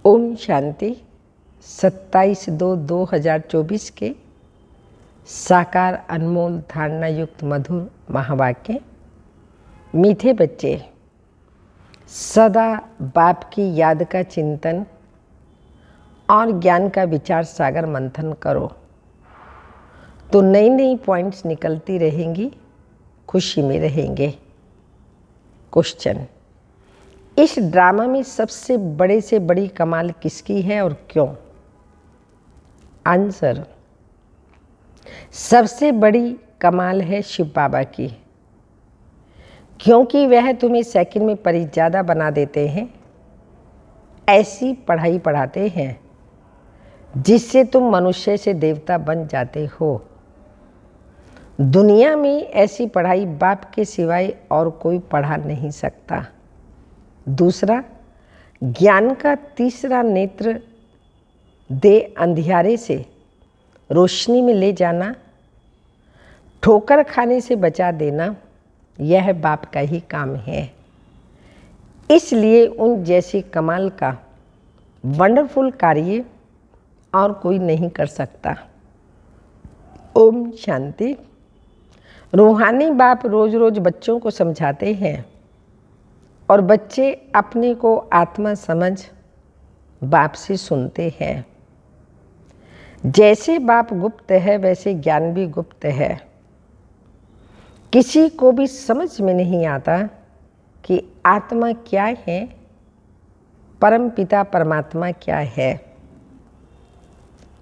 ओम शांति। 27/2/2024 के साकार अनमोल धारणा युक्त मधुर महावाक्य। मीठे बच्चे, सदा बाप की याद का चिंतन और ज्ञान का विचार सागर मंथन करो तो नई नई पॉइंट्स निकलती रहेंगी, खुशी में रहेंगे। क्वेश्चन, इस ड्रामा में सबसे बड़े से बड़ी कमाल किसकी है और क्यों? आंसर, सबसे बड़ी कमाल है शिव बाबा की, क्योंकि वह तुम्हें सेकंड में परी ज़्यादा बना देते हैं। ऐसी पढ़ाई पढ़ाते हैं जिससे तुम मनुष्य से देवता बन जाते हो। दुनिया में ऐसी पढ़ाई बाप के सिवाय और कोई पढ़ा नहीं सकता। दूसरा, ज्ञान का तीसरा नेत्र दे अंधियारे से रोशनी में ले जाना, ठोकर खाने से बचा देना, यह बाप का ही काम है। इसलिए उन जैसी कमाल का वंडरफुल कार्य और कोई नहीं कर सकता। ओम शांति। रूहानी बाप रोज रोज बच्चों को समझाते हैं और बच्चे अपने को आत्मा समझ बाप से सुनते हैं। जैसे बाप गुप्त है वैसे ज्ञान भी गुप्त है। किसी को भी समझ में नहीं आता कि आत्मा क्या है, परम पिता परमात्मा क्या है।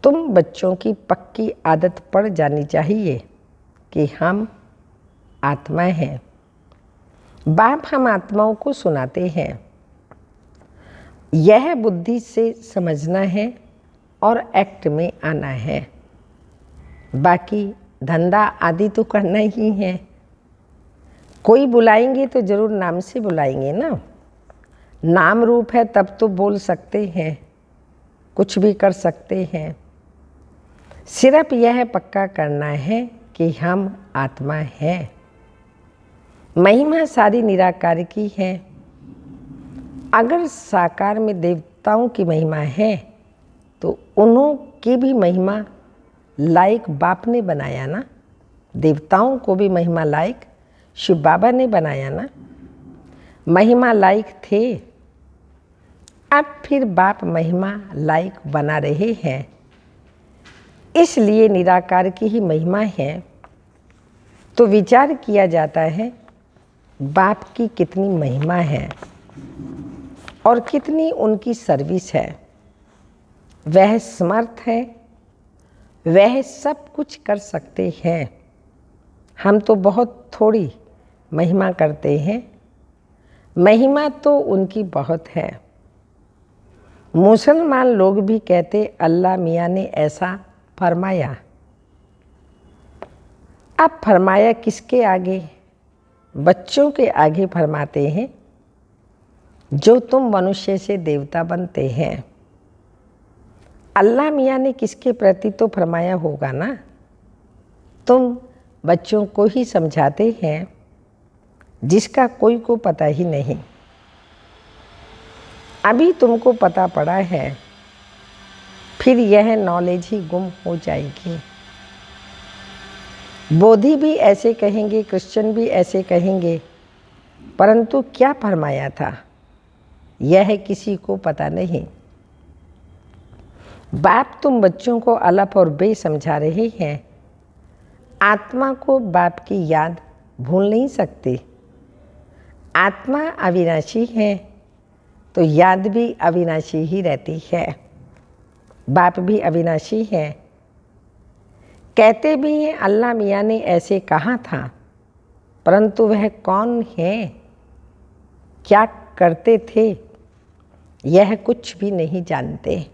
तुम बच्चों की पक्की आदत पड़ जानी चाहिए कि हम आत्मा हैं। बाप हम आत्माओं को सुनाते हैं। यह बुद्धि से समझना है और एक्ट में आना है। बाकी धंधा आदि तो करना ही है। कोई बुलाएंगे तो जरूर नाम से बुलाएंगे ना। नाम रूप है तब तो बोल सकते हैं, कुछ भी कर सकते हैं। सिर्फ यह पक्का करना है कि हम आत्मा हैं। महिमा सारी निराकार की है। अगर साकार में देवताओं की महिमा है तो उन्हों की भी महिमा लायक बाप ने बनाया ना। देवताओं को भी महिमा लायक शिव बाबा ने बनाया ना। महिमा लायक थे, अब फिर बाप महिमा लायक बना रहे हैं। इसलिए निराकार की ही महिमा है। तो विचार किया जाता है बाप की कितनी महिमा है और कितनी उनकी सर्विस है। वह समर्थ है, वह सब कुछ कर सकते हैं। हम तो बहुत थोड़ी महिमा करते हैं। महिमा तो उनकी बहुत है। मुसलमान लोग भी कहते अल्लाह मियाँ ने ऐसा फरमाया। अब फरमाया किसके आगे? बच्चों के आगे फरमाते हैं जो तुम मनुष्य से देवता बनते हैं। अल्लाह मियाँ ने किसके प्रति तो फरमाया होगा ना। तुम बच्चों को ही समझाते हैं जिसका कोई को पता ही नहीं। अभी तुमको पता पड़ा है, फिर यह नॉलेज ही गुम हो जाएगी। बोधि भी ऐसे कहेंगे, क्रिश्चियन भी ऐसे कहेंगे, परंतु क्या फरमाया था यह किसी को पता नहीं। बाप तुम बच्चों को अलफ और बे समझा रहे हैं। आत्मा को बाप की याद भूल नहीं सकते। आत्मा अविनाशी है तो याद भी अविनाशी ही रहती है। बाप भी अविनाशी है। कहते भी हैं अल्लाह मियाँ ने ऐसे कहा था, परंतु वह कौन है, क्या करते थे, यह कुछ भी नहीं जानते।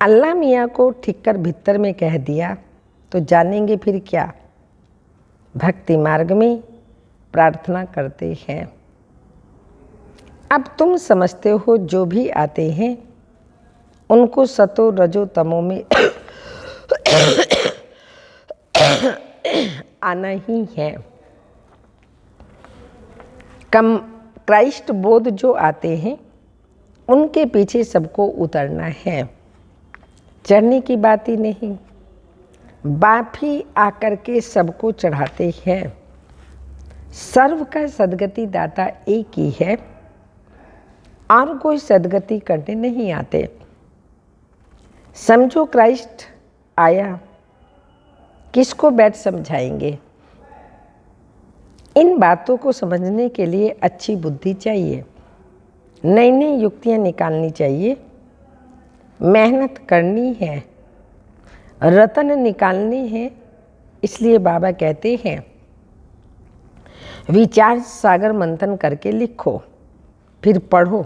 अल्लाह मियाँ को ठिक्कर भीतर में कह दिया तो जानेंगे फिर क्या। भक्ति मार्ग में प्रार्थना करते हैं। अब तुम समझते हो जो भी आते हैं उनको सतो रजो तमो में आना ही है। क्राइस्ट बोध जो आते हैं उनके पीछे सबको उतरना है, चढ़ने की बात ही नहीं। बाप ही आकर के सबको चढ़ाते हैं। सर्व का सदगति दाता एक ही है और कोई सदगति करने नहीं आते। समझो क्राइस्ट आया, किसको बैठ समझाएंगे? इन बातों को समझने के लिए अच्छी बुद्धि चाहिए, नई नई युक्तियाँ निकालनी चाहिए, मेहनत करनी है, रतन निकालनी है। इसलिए बाबा कहते हैं विचार सागर मंथन करके लिखो, फिर पढ़ो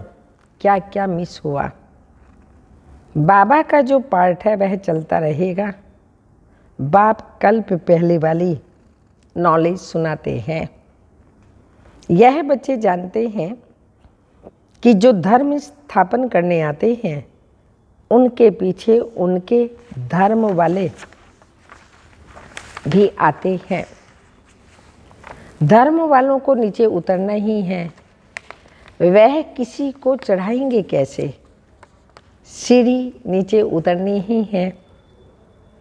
क्या क्या मिस हुआ। बाबा का जो पार्ट है वह चलता रहेगा। बाप कल्प पहले वाली नॉलेज सुनाते हैं। यह बच्चे जानते हैं कि जो धर्म स्थापन करने आते हैं उनके पीछे उनके धर्म वाले भी आते हैं। धर्म वालों को नीचे उतरना ही है, वह किसी को चढ़ाएंगे कैसे? सीढ़ी नीचे उतरनी ही है,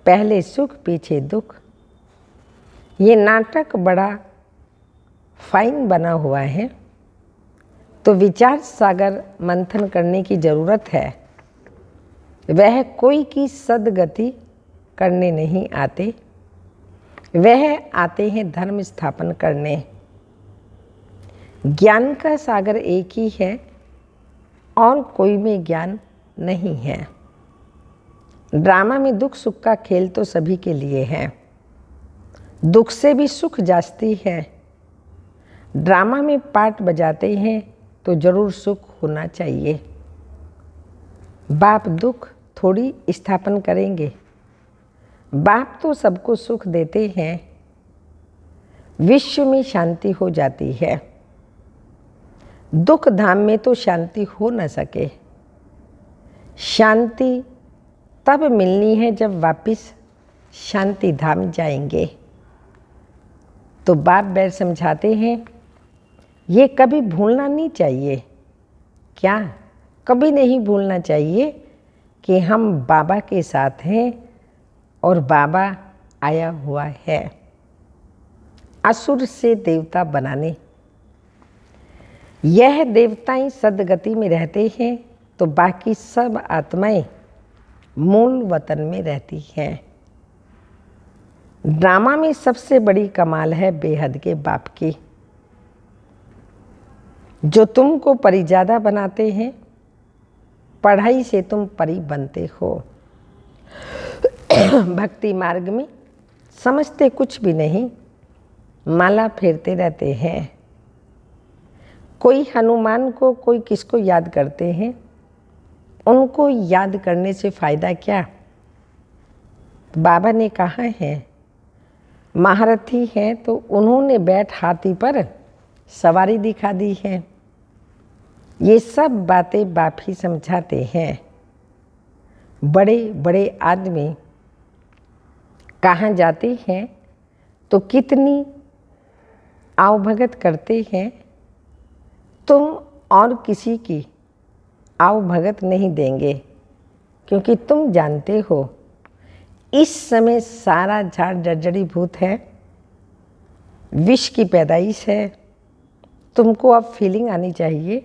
पहले सुख पीछे दुख। ये नाटक बड़ा फाइन बना हुआ है, तो विचार सागर मंथन करने की ज़रूरत है। वह कोई की सदगति करने नहीं आते, वह आते हैं धर्म स्थापन करने। ज्ञान का सागर एक ही है और कोई में ज्ञान नहीं है। ड्रामा में दुख सुख का खेल तो सभी के लिए है, दुख से भी सुख जास्ती है। ड्रामा में पार्ट बजाते हैं तो जरूर सुख होना चाहिए। बाप दुख थोड़ी स्थापन करेंगे, बाप तो सबको सुख देते हैं। विश्व में शांति हो जाती है, दुख धाम में तो शांति हो न सके। शांति तब मिलनी है जब वापिस शांति धाम जाएंगे। तो बाप बैठ समझाते हैं ये कभी भूलना नहीं चाहिए। क्या कभी नहीं भूलना चाहिए कि हम बाबा के साथ हैं और बाबा आया हुआ है असुर से देवता बनाने। यह देवताएं सदगति में रहते हैं तो बाकी सब आत्माएं मूल वतन में रहती हैं। ड्रामा में सबसे बड़ी कमाल है बेहद के बाप की, जो तुमको परी ज़्यादा बनाते हैं। पढ़ाई से तुम परी बनते हो। भक्ति मार्ग में समझते कुछ भी नहीं, माला फेरते रहते हैं। कोई हनुमान को, कोई किसको याद करते हैं। उनको याद करने से फ़ायदा क्या? बाबा ने कहा है महारथी हैं तो उन्होंने बैठ हाथी पर सवारी दिखा दी है। ये सब बातें बाप ही समझाते हैं। बड़े बड़े आदमी कहाँ जाते हैं तो कितनी आवभगत करते हैं। तुम और किसी की आवभगत नहीं देंगे, क्योंकि तुम जानते हो इस समय सारा झाड़ जर्जरी भूत है, विष की पैदाइश है। तुमको अब फीलिंग आनी चाहिए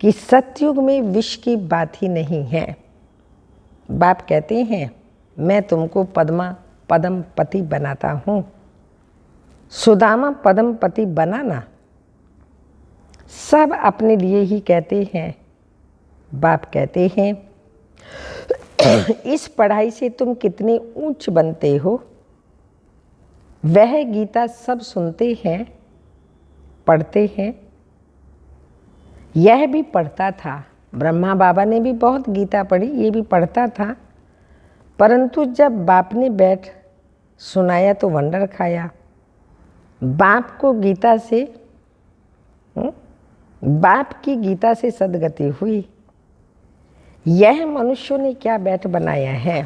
कि सतयुग में विष की बात ही नहीं है। बाप कहते हैं मैं तुमको पद्मा पदम पति बनाता हूँ, सुदामा पदम पति बनाना। सब अपने लिए ही कहते हैं। बाप कहते हैं इस पढ़ाई से तुम कितने ऊंच बनते हो। वह गीता सब सुनते हैं, पढ़ते हैं। यह भी पढ़ता था, ब्रह्मा बाबा ने भी बहुत गीता पढ़ी, ये भी पढ़ता था। परंतु जब बाप ने बैठ सुनाया तो वंडर खाया। बाप को गीता से बाप की गीता से सदगति हुई। यह मनुष्यों ने क्या बैठ बनाया है।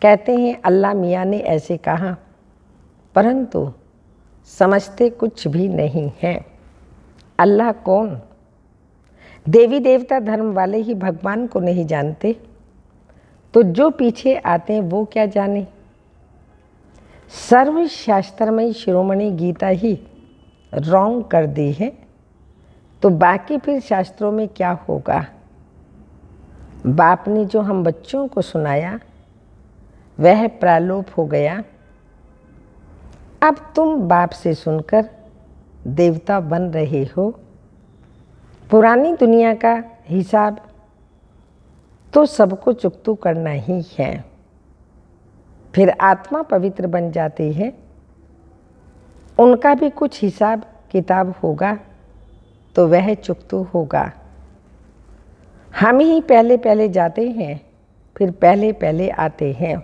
कहते हैं अल्लाह मियाँ ने ऐसे कहा, परंतु समझते कुछ भी नहीं है। अल्लाह कौन? देवी देवता धर्म वाले ही भगवान को नहीं जानते, तो जो पीछे आते हैं वो क्या जाने। सर्वशास्त्रमयी शिरोमणि गीता ही रॉन्ग कर दी है, तो बाकी फिर शास्त्रों में क्या होगा। बाप ने जो हम बच्चों को सुनाया वह प्रालोप हो गया। अब तुम बाप से सुनकर देवता बन रहे हो। पुरानी दुनिया का हिसाब तो सबको चुकतू करना ही है। फिर आत्मा पवित्र बन जाती है, उनका भी कुछ हिसाब किताब होगा, तो वह चुकतू होगा। हम ही पहले पहले जाते हैं, फिर पहले पहले आते हैं।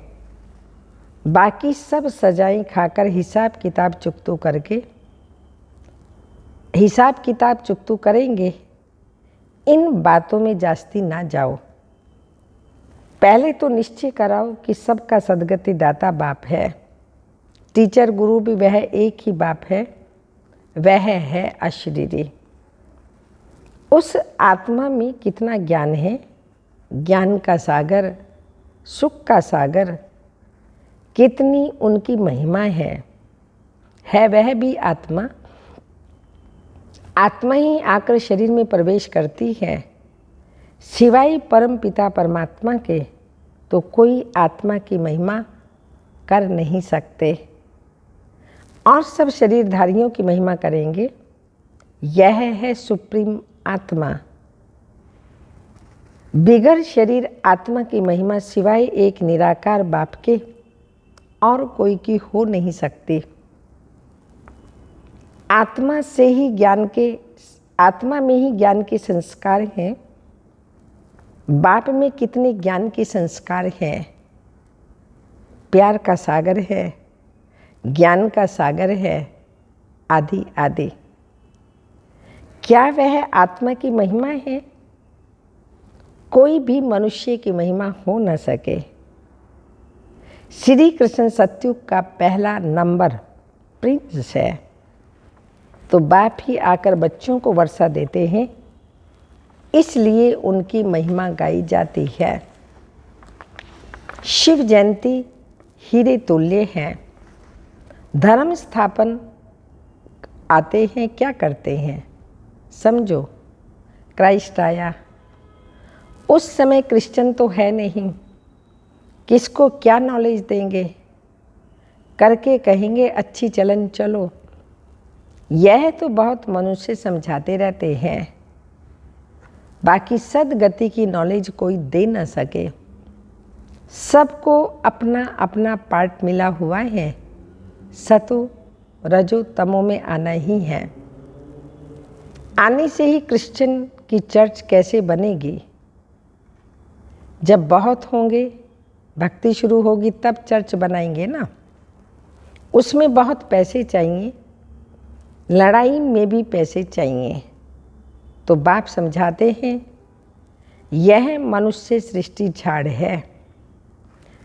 बाकी सब सजाएं खाकर हिसाब किताब चुकतू करके हिसाब किताब चुकतू करेंगे। इन बातों में जास्ती ना जाओ। पहले तो निश्चय कराओ कि सबका सद्गति दाता बाप है। टीचर गुरु भी वह एक ही बाप है, वह है अशरीरी। उस आत्मा में कितना ज्ञान है, ज्ञान का सागर, सुख का सागर, कितनी उनकी महिमा है वह भी आत्मा। आत्मा ही आकर शरीर में प्रवेश करती है। सिवाय परम पिता परमात्मा के तो कोई आत्मा की महिमा कर नहीं सकते, और सब शरीरधारियों की महिमा करेंगे। यह है सुप्रीम आत्मा। बिगर शरीर आत्मा की महिमा सिवाय एक निराकार बाप के और कोई की हो नहीं सकती। आत्मा से ही आत्मा में ही ज्ञान के संस्कार हैं। बाप में कितने ज्ञान के संस्कार हैं। प्यार का सागर है, ज्ञान का सागर है, आदि आदि। क्या वह आत्मा की महिमा है? कोई भी मनुष्य की महिमा हो न सके। श्री कृष्ण सतयुग का पहला नंबर प्रिंस है, तो बाप ही आकर बच्चों को वर्षा देते हैं, इसलिए उनकी महिमा गाई जाती है। शिव जयंती हीरे तुल्य है। धर्म स्थापन आते हैं, क्या करते हैं समझो। क्राइस्ट आया, उस समय क्रिश्चियन तो है नहीं, किसको क्या नॉलेज देंगे। करके कहेंगे अच्छी चलन चलो। यह तो बहुत मनुष्य समझाते रहते हैं, बाकी सदगति की नॉलेज कोई दे न सके। सबको अपना अपना पार्ट मिला हुआ है। सतो रजो तमो में आना ही है। आने से ही क्रिश्चियन की चर्च कैसे बनेगी? जब बहुत होंगे, भक्ति शुरू होगी, तब चर्च बनाएंगे ना। उसमें बहुत पैसे चाहिए, लड़ाई में भी पैसे चाहिए। तो बाप समझाते हैं यह मनुष्य सृष्टि झाड़ है।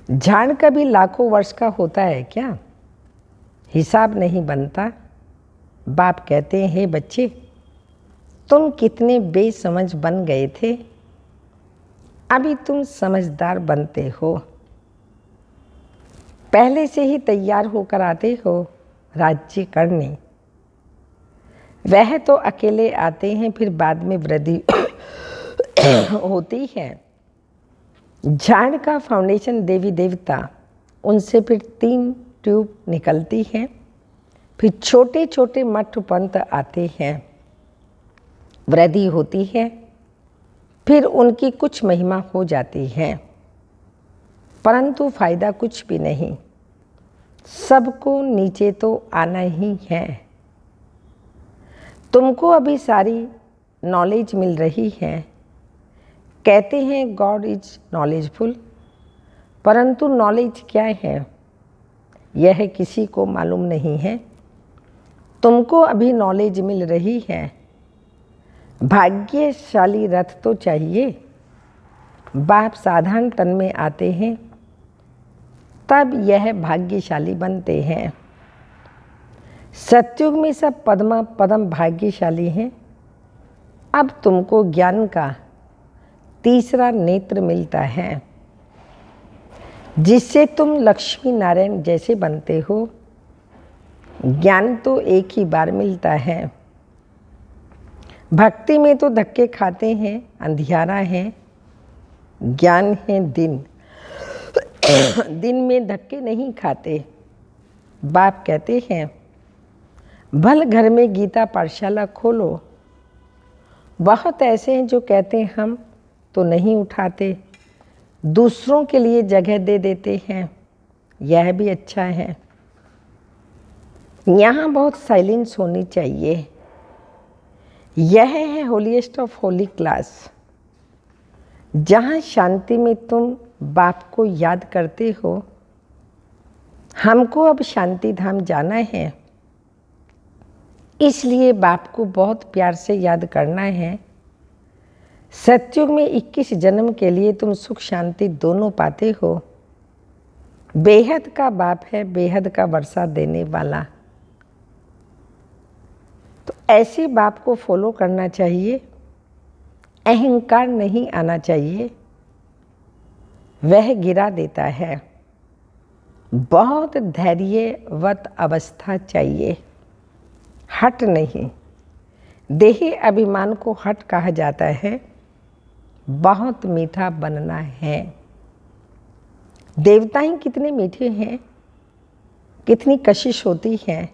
झाड़ कभी लाखों वर्ष का होता है क्या? हिसाब नहीं बनता। बाप कहते हैं हे बच्चे, तुम कितने बेसमझ बन गए थे, अभी तुम समझदार बनते हो। पहले से ही तैयार होकर आते हो राज्य करने। वह तो अकेले आते हैं, फिर बाद में वृद्धि होती है। झाड़ का फाउंडेशन देवी देवता, उनसे फिर 3 ट्यूब निकलती हैं, फिर छोटे छोटे मठ पंथ आते हैं, वृद्धि होती है, फिर उनकी कुछ महिमा हो जाती है, परंतु फायदा कुछ भी नहीं। सबको नीचे तो आना ही है। तुमको अभी सारी नॉलेज मिल रही है। कहते हैं गॉड इज नॉलेजफुल, परंतु नॉलेज क्या है यह किसी को मालूम नहीं है। तुमको अभी नॉलेज मिल रही है। भाग्यशाली रथ तो चाहिए। बाप साधारण तन में आते हैं, तब यह भाग्यशाली बनते हैं। सतयुग में सब पद्म भाग्यशाली हैं, अब तुमको ज्ञान का तीसरा नेत्र मिलता है, जिससे तुम लक्ष्मी नारायण जैसे बनते हो। ज्ञान तो एक ही बार मिलता है। भक्ति में तो धक्के खाते हैं, अंधियारा है। ज्ञान है दिन, दिन में धक्के नहीं खाते। बाप कहते हैं भल घर में गीता पाठशाला खोलो। बहुत ऐसे हैं जो कहते हैं हम तो नहीं उठाते, दूसरों के लिए जगह दे देते हैं, यह भी अच्छा है। यहाँ बहुत साइलेंस होनी चाहिए। यह है होलीएस्ट ऑफ होली क्लास, जहाँ शांति में तुम बाप को याद करते हो। हमको अब शांति धाम जाना है, इसलिए बाप को बहुत प्यार से याद करना है। सतयुग में 21 जन्म के लिए तुम सुख शांति दोनों पाते हो। बेहद का बाप है, बेहद का वर्षा देने वाला। तो ऐसे बाप को फॉलो करना चाहिए। अहंकार नहीं आना चाहिए, वह गिरा देता है। बहुत धैर्यवत अवस्था चाहिए, हट नहीं। देही अभिमान को हट कहा जाता है। बहुत मीठा बनना है। देवताएं कितने मीठे हैं, कितनी कशिश होती है।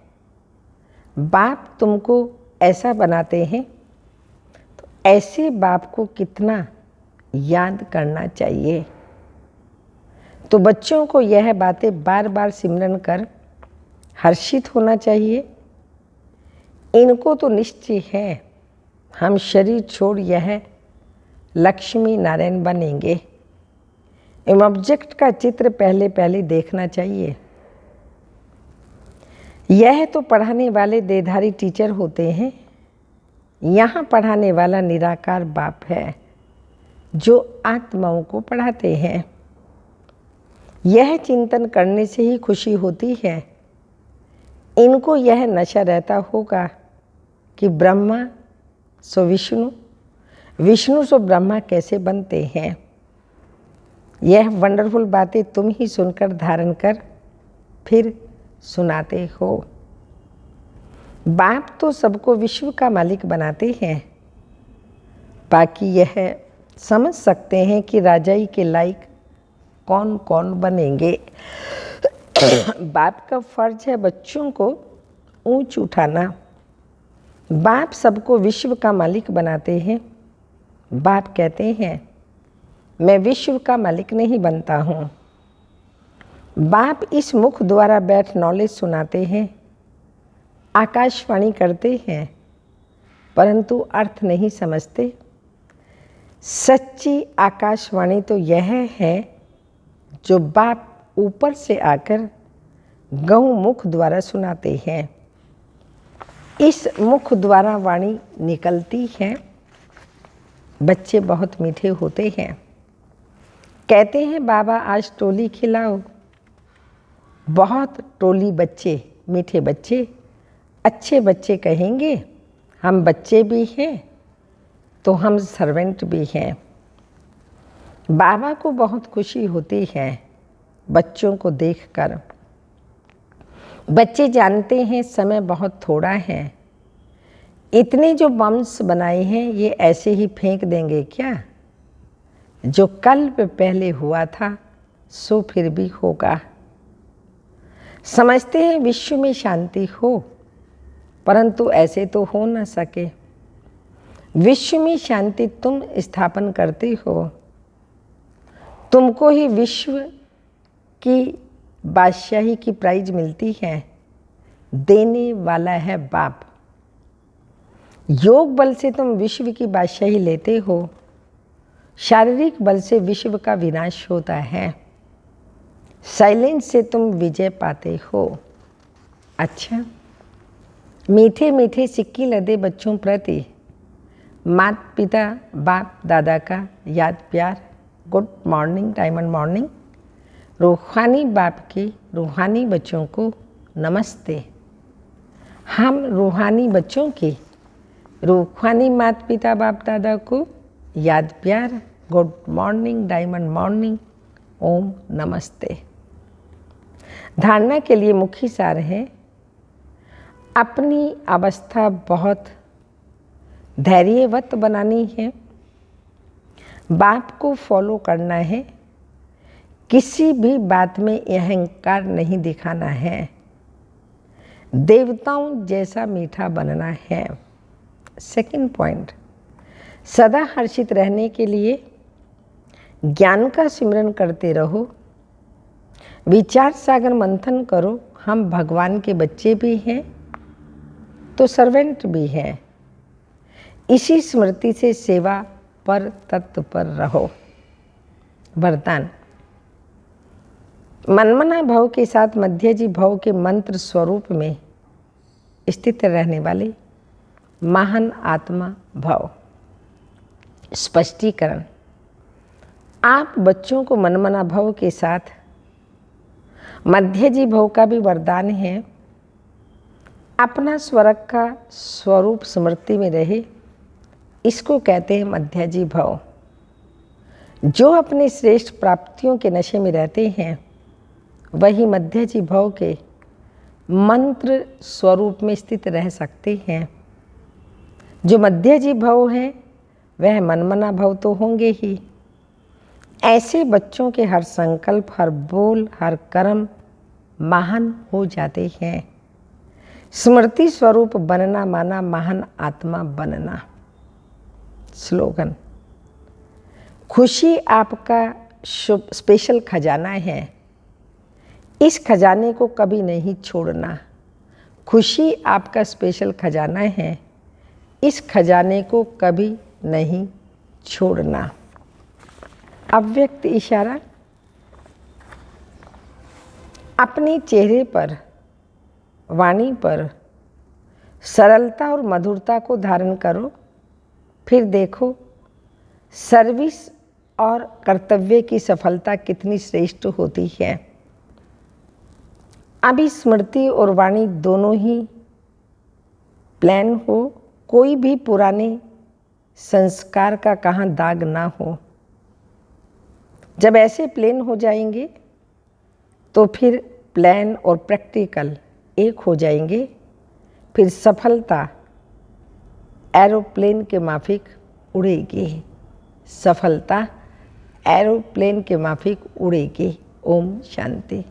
बाप तुमको ऐसा बनाते हैं, तो ऐसे बाप को कितना याद करना चाहिए। तो बच्चों को यह बातें बार बार सिमरन कर हर्षित होना चाहिए। इनको तो निश्चय है हम शरीर छोड़ यह लक्ष्मी नारायण बनेंगे। इन ऑब्जेक्ट का चित्र पहले पहले देखना चाहिए। यह तो पढ़ाने वाले देहधारी टीचर होते हैं, यहाँ पढ़ाने वाला निराकार बाप है जो आत्माओं को पढ़ाते हैं। यह चिंतन करने से ही खुशी होती है। इनको यह नशा रहता होगा कि ब्रह्मा सो विष्णु, विष्णु सो ब्रह्मा कैसे बनते हैं। यह वंडरफुल बातें तुम ही सुनकर धारण कर फिर सुनाते हो। बाप तो सबको विश्व का मालिक बनाते हैं, बाकी यह समझ सकते हैं कि राजाई के लायक कौन कौन बनेंगे। बाप का फर्ज है बच्चों को ऊंच उठाना। बाप सबको विश्व का मालिक बनाते हैं। बाप कहते हैं मैं विश्व का मालिक नहीं बनता हूँ। बाप इस मुख द्वारा बैठ नॉलेज सुनाते हैं, आकाशवाणी करते हैं, परंतु अर्थ नहीं समझते। सच्ची आकाशवाणी तो यह है जो बाप ऊपर से आकर गौ मुख द्वारा सुनाते हैं। इस मुख द्वारा वाणी निकलती है। बच्चे बहुत मीठे होते हैं। कहते हैं बाबा आज टोली खिलाओ। बहुत टोली बच्चे, मीठे बच्चे, अच्छे बच्चे कहेंगे हम बच्चे भी हैं तो हम सर्वेंट भी हैं। बाबा को बहुत खुशी होती है बच्चों को देखकर। बच्चे जानते हैं समय बहुत थोड़ा है। इतने जो बम्स बनाए हैं ये ऐसे ही फेंक देंगे क्या? जो कल पहले हुआ था सो फिर भी होगा। समझते हैं विश्व में शांति हो, परंतु ऐसे तो हो न सके। विश्व में शांति तुम स्थापन करते हो। तुमको ही विश्व की बादशाही की प्राइज मिलती है। देने वाला है बाप। योग बल से तुम विश्व की बादशाही लेते हो, शारीरिक बल से विश्व का विनाश होता है। साइलेंस से तुम विजय पाते हो। अच्छा, मीठे मीठे सिक्के लदे बच्चों प्रति माता पिता बाप दादा का याद प्यार। Good morning, diamond morning. रूहानी बाप के रूहानी बच्चों को नमस्ते। हम रूहानी बच्चों की रूहानी माता पिता बाप दादा को याद प्यार, गुड मॉर्निंग, डायमंड मॉर्निंग, ओम नमस्ते। धारणा के लिए मुख्य सार है, अपनी अवस्था बहुत धैर्यवत बनानी है, बाप को फॉलो करना है, किसी भी बात में अहंकार नहीं दिखाना है, देवताओं जैसा मीठा बनना है। सेकंड पॉइंट, सदा हर्षित रहने के लिए ज्ञान का सिमरन करते रहो, विचार सागर मंथन करो। हम भगवान के बच्चे भी हैं तो सर्वेंट भी हैं। इसी स्मृति से सेवा पर तत्पर रहो। वरदान, मनमना भव के साथ मध्यजी भव के मंत्र स्वरूप में स्थित रहने वाले महान आत्मा भव। स्पष्टीकरण, आप बच्चों को मनमना भव के साथ मध्यजी भव का भी वरदान है। अपना स्वर्ग का स्वरूप स्मृति में रहे, इसको कहते हैं मध्यजी भव। जो अपने श्रेष्ठ प्राप्तियों के नशे में रहते हैं वही मध्यजी भव के मंत्र स्वरूप में स्थित रह सकते हैं। जो मध्यजी भव हैं वह मनमना भव तो होंगे ही। ऐसे बच्चों के हर संकल्प, हर बोल, हर कर्म महान हो जाते हैं। स्मृति स्वरूप बनना माना महान आत्मा बनना। स्लोगन, खुशी आपका स्पेशल खजाना है, इस खजाने को कभी नहीं छोड़ना। खुशी आपका स्पेशल खजाना है, इस खजाने को कभी नहीं छोड़ना। अव्यक्त इशारा, अपने चेहरे पर, वाणी पर सरलता और मधुरता को धारण करो, फिर देखो सर्विस और कर्तव्य की सफलता कितनी श्रेष्ठ होती है। अभी स्मृति और वाणी दोनों ही प्लान हो, कोई भी पुराने संस्कार का कहाँ दाग ना हो। जब ऐसे प्लेन हो जाएंगे तो फिर प्लान और प्रैक्टिकल एक हो जाएंगे, फिर सफलता एरोप्लेन के माफिक उड़ेगी। सफलता एरोप्लेन के माफिक उड़ेगी। ओम शांति।